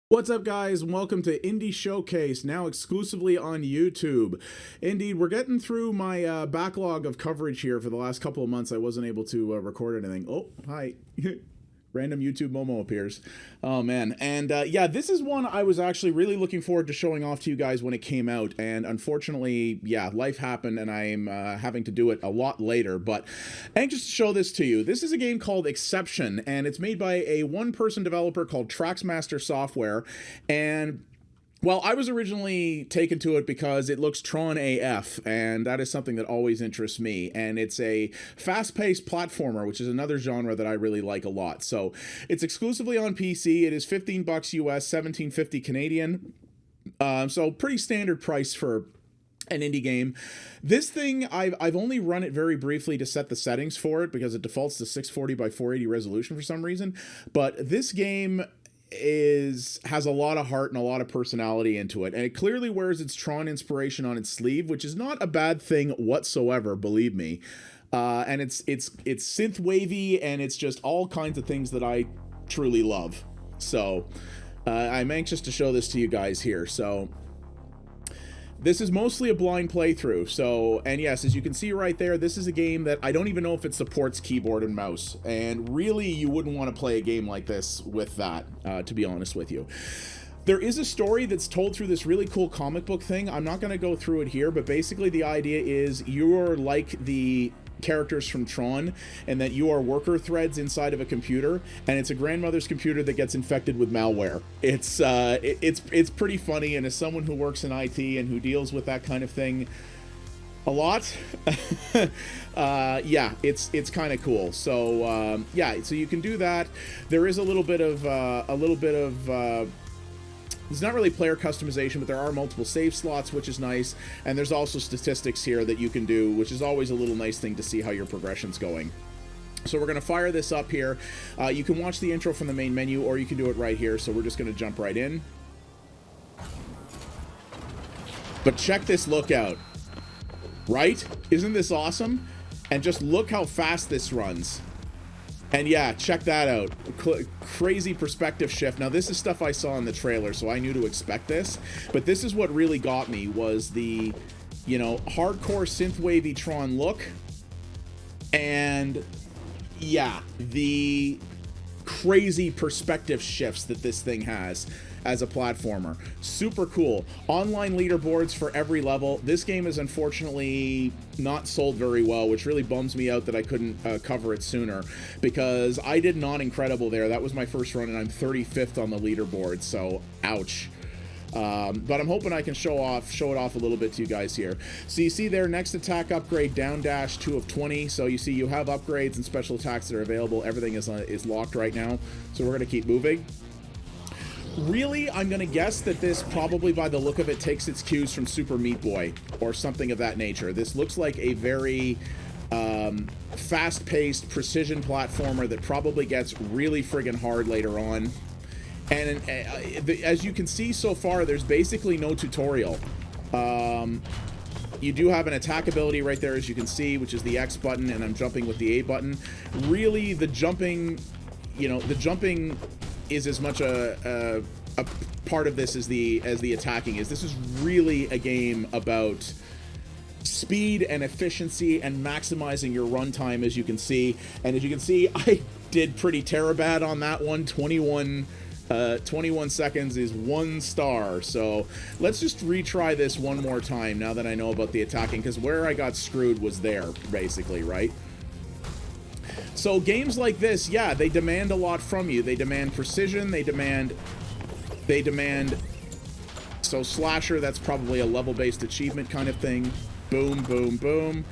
What's up, guys, and welcome to Indie Showcase, now exclusively on YouTube. Indeed, we're getting through my backlog of coverage here. For the last couple of months, I wasn't able to record anything. Oh, hi. Random YouTube Momo appears. Oh, man. And yeah, this is one I was actually really looking forward to showing off to you guys when it came out. And unfortunately, yeah, life happened and I'm having to do it a lot later. But anxious to show this to you. This is a game called Exception, and it's made by a one-person developer called Traxmaster Software. And well, I was originally taken to it because it looks Tron AF, and that is something that always interests me. And it's a fast-paced platformer, which is another genre that I really like a lot. So it's exclusively on PC. It is $15 US, $17.50 Canadian. So pretty standard price for an indie game. This thing, I've only run it very briefly to set the settings for it because it defaults to 640 by 480 resolution for some reason. But this game has a lot of heart and a lot of personality into it, and it clearly wears its Tron inspiration on its sleeve, which is not a bad thing whatsoever, believe me. And it's synthwavy, and it's just all kinds of things that I truly love. So I'm anxious to show this to you guys here. So this is mostly a blind playthrough. So, and yes, as you can see right there, this is a game that I don't even know if it supports keyboard and mouse. And really, you wouldn't want to play a game like this with that, to be honest with you. There is a story that's told through this really cool comic book thing. I'm not going to go through it here, but basically the idea is you're like the characters from Tron, and that you are worker threads inside of a computer, and it's a grandmother's computer that gets infected with malware. It's pretty funny, and as someone who works in IT and who deals with that kind of thing a lot, yeah, it's kind of cool. So yeah, so you can do that. There is a little bit of it's not really player customization, but there are multiple save slots, which is nice. And there's also statistics here that you can do, which is always a little nice thing to see how your progression's going. So we're going to fire this up here. You can watch the intro from the main menu, or you can do it right here. So we're just going to jump right in. But check this lookout. Right? Isn't this awesome? And just look how fast this runs. And yeah, check that out. Crazy perspective shift. Now, this is stuff I saw in the trailer, so I knew to expect this. But this is what really got me, was the, you know, hardcore synthwavy Tron look. And yeah, the crazy perspective shifts that this thing has as a platformer. Super cool. Online leaderboards for every level. This game is unfortunately not sold very well, which really bums me out that I couldn't cover it sooner, because I did not incredible there. That was my first run, and I'm 35th on the leaderboard, so ouch. But I'm hoping I can show it off a little bit to you guys here. So you see there, next attack upgrade, down dash 2 of 20. So you see you have upgrades and special attacks that are available. Everything is locked right now, so we're going to keep moving. Really, I'm going to guess that this probably, by the look of it, takes its cues from Super Meat Boy or something of that nature. This looks like a very fast-paced precision platformer that probably gets really friggin' hard later on. And as you can see so far, there's basically no tutorial. You do have an attack ability right there, as you can see, which is the X button, and I'm jumping with the A button. Really, the jumping, you know, the jumping is as much a part of this as the attacking is. This is really a game about speed and efficiency and maximizing your runtime, as you can see. And as you can see, I did pretty bad on that one. 21 seconds is 1 star. So let's just retry this one more time now that I know about the attacking, because where I got screwed was there, basically, right? So games like this, yeah, they demand a lot from you. They demand precision, they demand so slasher, that's probably a level-based achievement kind of thing. Boom, boom, boom.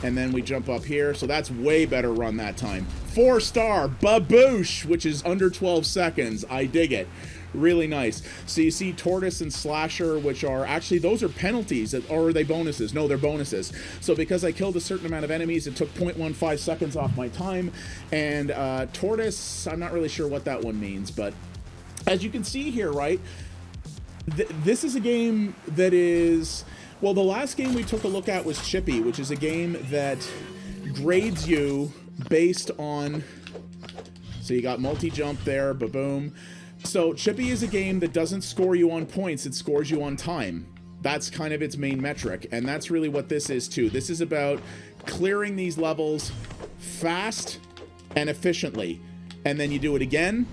And then we jump up here, so that's way better run that time. 4 star, baboosh, which is under 12 seconds. I dig it. Really nice. So you see Tortoise and Slasher, which are actually, those are penalties, or are they bonuses? No, they're bonuses. So because I killed a certain amount of enemies, it took 0.15 seconds off my time. And Tortoise, I'm not really sure what that one means, but as you can see here, right, this is a game that is, well, the last game we took a look at was Chippy, which is a game that grades you based on, so you got multi-jump there, ba-boom. So Chippy is a game that doesn't score you on points, it scores you on time. That's kind of its main metric, and that's really what this is too. This is about clearing these levels fast and efficiently. And then you do it again.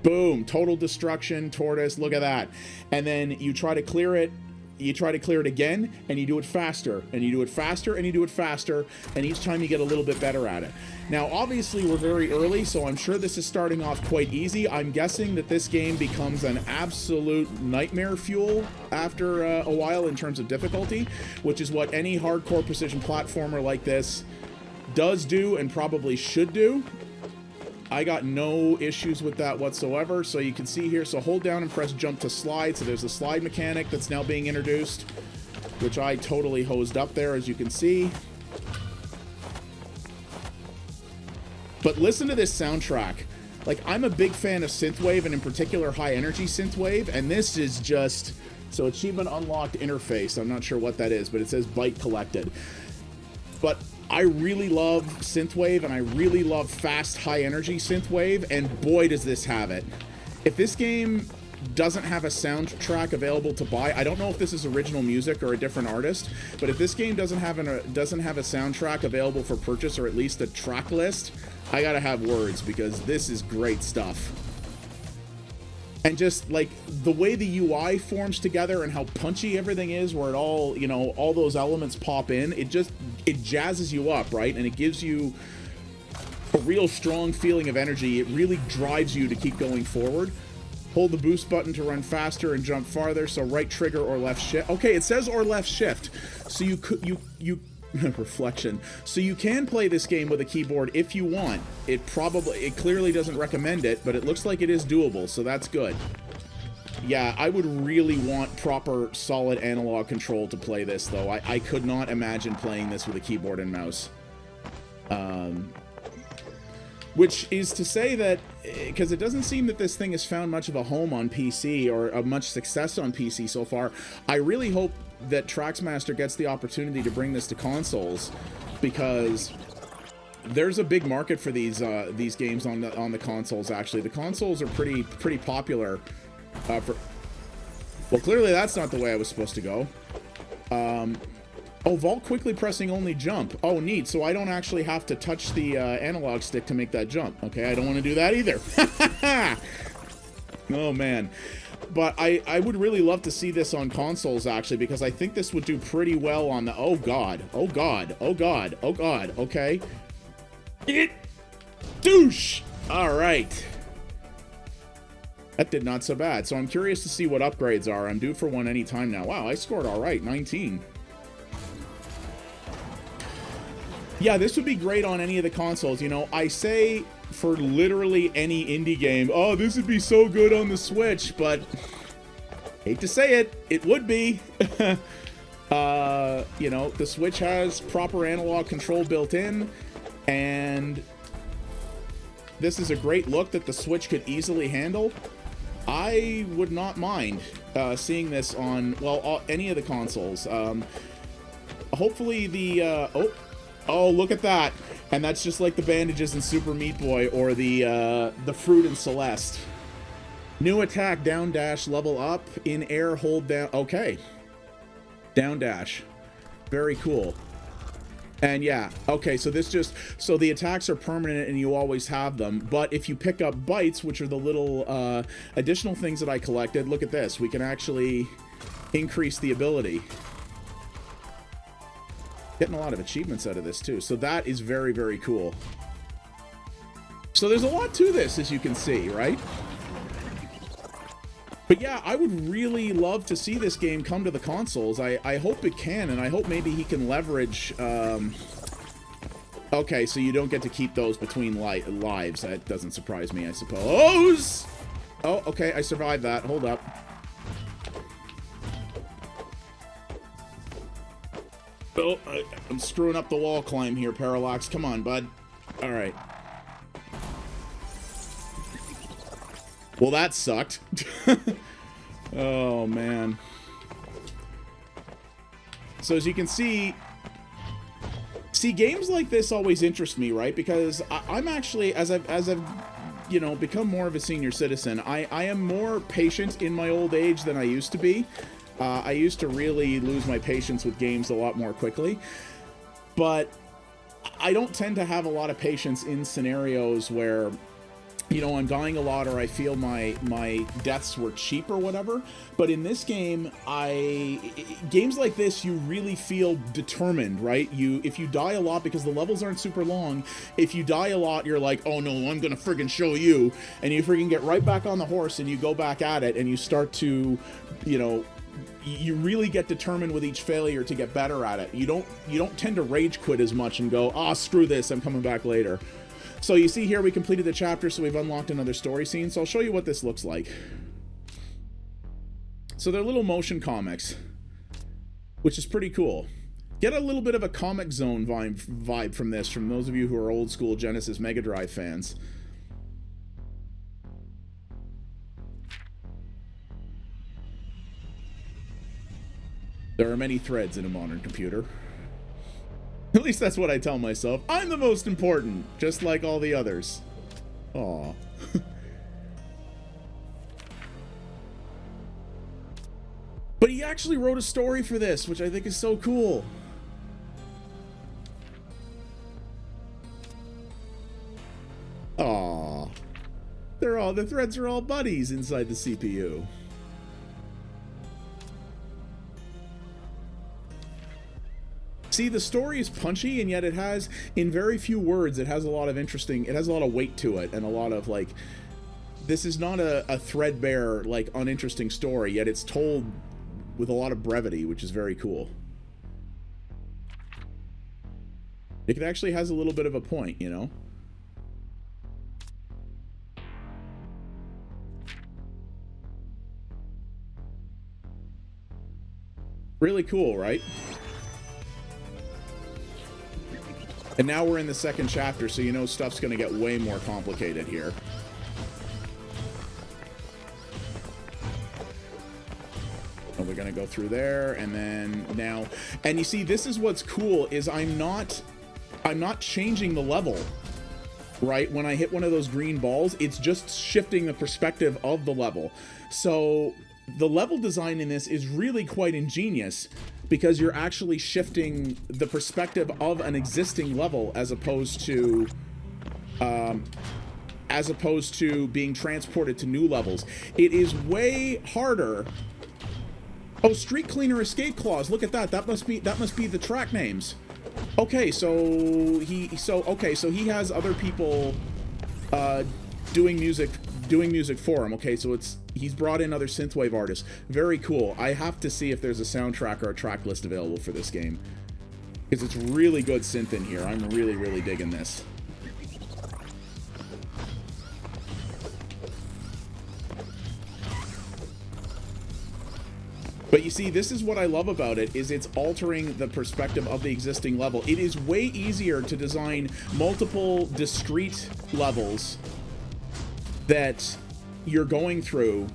Boom, total destruction, tortoise, look at that. And then you try to clear it. You try to clear it again, and you do it faster, and you do it faster, and you do it faster, and each time you get a little bit better at it. Now, obviously, we're very early, so I'm sure this is starting off quite easy. I'm guessing that this game becomes an absolute nightmare fuel after a while in terms of difficulty, which is what any hardcore precision platformer like this does do and probably should do. I got no issues with that whatsoever. So you can see here, so hold down and press jump to slide. So there's a slide mechanic that's now being introduced, which I totally hosed up there, as you can see. But listen to this soundtrack. Like, I'm a big fan of Synthwave, and in particular high energy Synthwave, and this is just, so achievement unlocked interface. I'm not sure what that is, but it says byte collected. But I really love Synthwave, and I really love fast, high-energy Synthwave, and boy, does this have it. If this game doesn't have a soundtrack available to buy, I don't know if this is original music or a different artist, but if this game doesn't have a soundtrack available for purchase, or at least a track list, I gotta have words, because this is great stuff. And just, like, the way the UI forms together and how punchy everything is, where it all, you know, all those elements pop in, it jazzes you up, right? And it gives you a real strong feeling of energy. It really drives you to keep going forward. Hold the boost button to run faster and jump farther, so right trigger or left shift. Okay, it says or left shift. So you reflection. So you can play this game with a keyboard if you want. It clearly doesn't recommend it, but it looks like it is doable, so that's good. Yeah, I would really want proper solid analog control to play this, though. I could not imagine playing this with a keyboard and mouse. Which is to say that, because it doesn't seem that this thing has found much of a home on PC, or much success on PC so far, I really hope that Traxmaster gets the opportunity to bring this to consoles, because there's a big market for these games on the consoles. Actually, the consoles are pretty popular. Well, clearly that's not the way I was supposed to go. Oh, vault quickly pressing only jump. Oh, neat. So I don't actually have to touch the analog stick to make that jump. Okay, I don't want to do that either. Oh man. But I would really love to see this on consoles, actually, because I think this would do pretty well on the... Oh, God. Oh, God. Oh, God. Oh, God. Okay. Douche! All right. That did not so bad. So I'm curious to see what upgrades are. I'm due for one anytime now. Wow, I scored all right. 19. Yeah, this would be great on any of the consoles. You know, I say... for literally any indie game, oh, this would be so good on the Switch, but hate to say it, it would be. You know, the Switch has proper analog control built in, and this is a great look that the Switch could easily handle. I would not mind seeing this on, well, any of the consoles. Hopefully the, oh, look at that. And that's just like the bandages in Super Meat Boy, or the fruit in Celeste. New attack, down dash, level up, in air, hold down. Okay. Down dash. Very cool. And yeah, okay, so so the attacks are permanent and you always have them, but if you pick up bites, which are the little additional things that I collected, look at this. We can actually increase the ability. Getting a lot of achievements out of this too, so that is very, very cool. So there's a lot to this, as you can see, right? But yeah, I would really love to see this game come to the consoles. I hope it can, and I hope maybe he can leverage... Okay, so you don't get to keep those between lives. That doesn't surprise me, I suppose. Oh, okay, I survived that. Hold up. Oh, I'm screwing up the wall climb here, Parallax. Come on, bud. All right. Well, that sucked. Oh, man. So as you can see, games like this always interest me, right? Because I'm actually, as I've you know, become more of a senior citizen. I am more patient in my old age than I used to be. I used to really lose my patience with games a lot more quickly, but I don't tend to have a lot of patience in scenarios where, you know, I'm dying a lot or I feel my deaths were cheap or whatever. But in this game, games like this, you really feel determined, right? If you die a lot, because the levels aren't super long, if you die a lot, you're like, oh no, I'm gonna friggin' show you, and you friggin' get right back on the horse and you go back at it and you start to, you know, you really get determined with each failure to get better at it. You don't tend to rage quit as much and go, ah, screw this, I'm coming back later. So you see here, we completed the chapter, so we've unlocked another story scene. So I'll show you what this looks like. So they're little motion comics, which is pretty cool. Get a little bit of a Comic Zone vibe from this, from those of you who are old school Genesis Mega Drive fans. There are many threads in a modern computer. At least that's what I tell myself. I'm the most important, just like all the others. Aw. But he actually wrote a story for this, which I think is so cool. Aw. The threads are all buddies inside the CPU. See, the story is punchy, and yet it has, in very few words, it has a lot of weight to it, and a lot of, like, this is not a threadbare, like, uninteresting story, yet it's told with a lot of brevity, which is very cool. It actually has a little bit of a point, you know? Really cool, right? And now we're in the second chapter, so you know stuff's gonna get way more complicated here. And we're gonna go through there, and then now, and you see, this is what's cool, is I'm not changing the level, right? When I hit one of those green balls, it's just shifting the perspective of the level. So the level design in this is really quite ingenious, because you're actually shifting the perspective of an existing level as opposed to being transported to new levels. It is way harder. Oh, Street Cleaner Escape Clause. Look at that. That must be the track names. Okay, so he has other people doing music for him. Okay, so he's brought in other synthwave artists. Very cool. I have to see if there's a soundtrack or a track list available for this game, because it's really good synth in here. I'm really, really digging this. But you see, this is what I love about it, is it's altering the perspective of the existing level. It is way easier to design multiple discrete levels that you're going through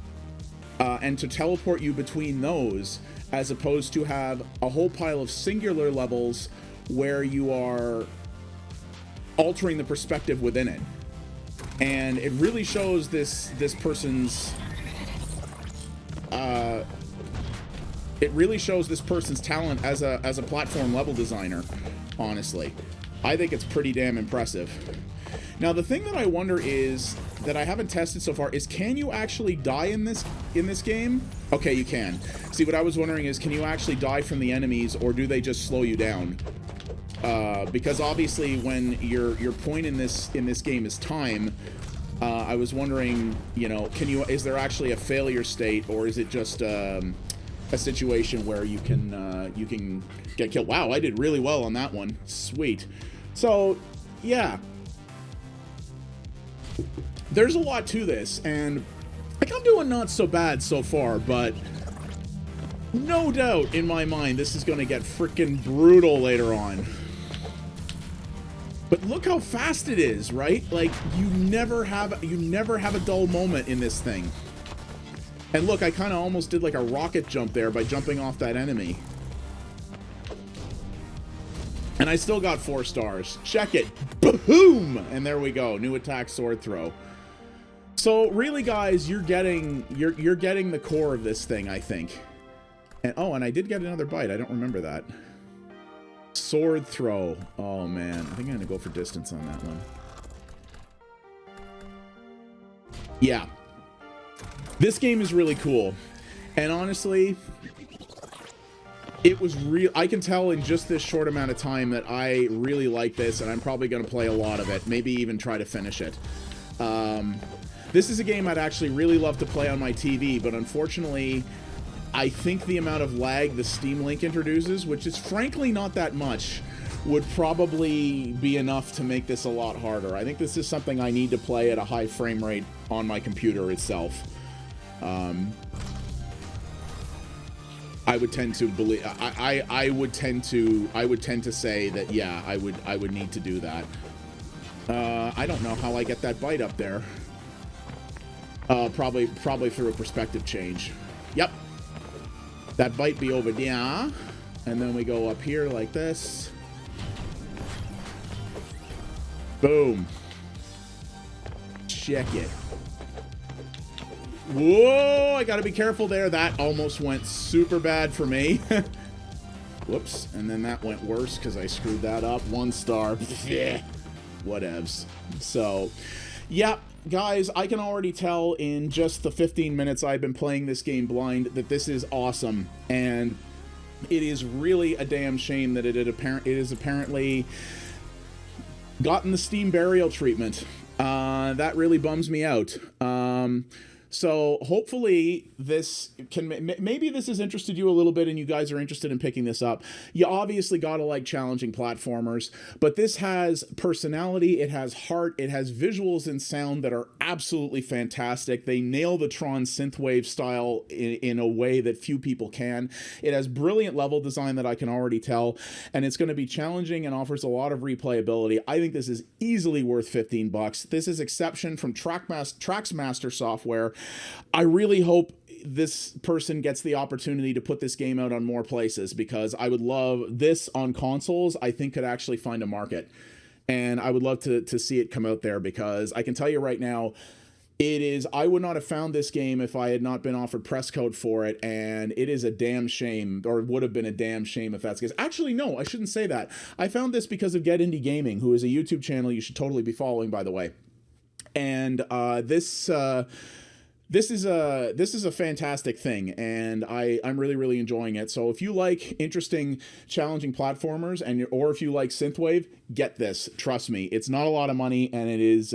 and to teleport you between those, as opposed to have a whole pile of singular levels where you are altering the perspective within it. And it really shows this person's talent as a platform level designer, honestly. I think it's pretty damn impressive. Now, the thing that I wonder is, that I haven't tested so far, is can you actually die in this game? Okay, you can. See, what I was wondering is, can you actually die from the enemies, or do they just slow you down? Because obviously when your point in this game is time, I was wondering, you know, is there actually a failure state, or is it just a situation where you can get killed? Wow, I did really well on that one. Sweet. So, yeah. There's a lot to this, and like, I'm doing not so bad so far, but no doubt in my mind this is going to get freaking brutal later on. But look how fast it is, right? Like, you never have a dull moment in this thing. And look, I kind of almost did like a rocket jump there by jumping off that enemy. And I still got 4 stars. Check it. Boom! And there we go. New attack, sword throw. So really, guys, you're getting the core of this thing, I think. And oh, and I did get another bite. I don't remember that. Sword throw. Oh man, I think I'm gonna go for distance on that one. Yeah, this game is really cool, and honestly, it was real. I can tell in just this short amount of time that I really like this, and I'm probably gonna play a lot of it. Maybe even try to finish it. This is a game I'd actually really love to play on my TV, but unfortunately, I think the amount of lag the Steam Link introduces, which is frankly not that much, would probably be enough to make this a lot harder. I think this is something I need to play at a high frame rate on my computer itself. I would tend to believe I would tend to say that yeah, I would need to do that. I don't know how I get that bite up there. Probably through a perspective change. Yep. That bite be over there, and then we go up here like this. Boom. Check it. Whoa, I gotta be careful there. That almost went super bad for me. Whoops, and then that went worse because I screwed that up. 1 star. Yeah. Whatevs. So, yeah, guys, I can already tell in just the 15 minutes I've been playing this game blind that this is awesome, and it is really a damn shame that it is apparently gotten the Steam burial treatment. That really bums me out. So hopefully this can, maybe this has interested you a little bit and you guys are interested in picking this up. You obviously gotta like challenging platformers, but this has personality, it has heart, it has visuals and sound that are absolutely fantastic. They nail the Tron Synthwave style in a way that few people can. It has brilliant level design that I can already tell, and it's going to be challenging and offers a lot of replayability. I think this is easily worth 15 bucks. This is Exception from Traxmaster Software. I really hope this person gets the opportunity to put this game out on more places, because I would love this on consoles. I think could actually find a market, and I would love to see it come out there, because I can tell you right now, I would not have found this game if I had not been offered press code for it, and it is a damn shame, or it would have been a damn shame if that's the case. Actually, no, I shouldn't say that. I found this because of Get Indie Gaming, who is a YouTube channel you should totally be following, by the way. And this is a fantastic thing, and I'm really enjoying it. So if you like interesting, challenging platformers, or if you like Synthwave, get this. Trust me, it's not a lot of money, and it is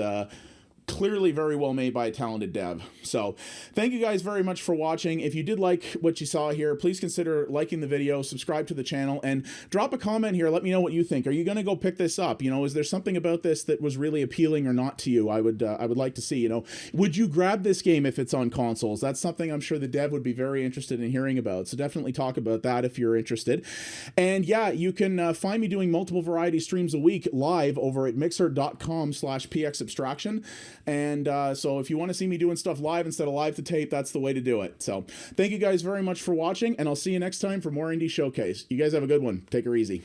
clearly very well made by a talented dev. So thank you guys very much for watching. If you did like what you saw here, please consider liking the video, subscribe to the channel, and drop a comment here. Let me know what you think. Are you going to go pick this up? You know, is there something about this that was really appealing or not to you? I would like to see, you know, would you grab this game if it's on consoles? That's something I'm sure the dev would be very interested in hearing about. So definitely talk about that if you're interested. And yeah, you can find me doing multiple variety streams a week live over at mixer.com/pxabstraction. And so if you want to see me doing stuff live instead of live to tape, that's the way to do it. So thank you guys very much for watching, and I'll see you next time for more Indie Showcase. You guys have a good one. Take her easy.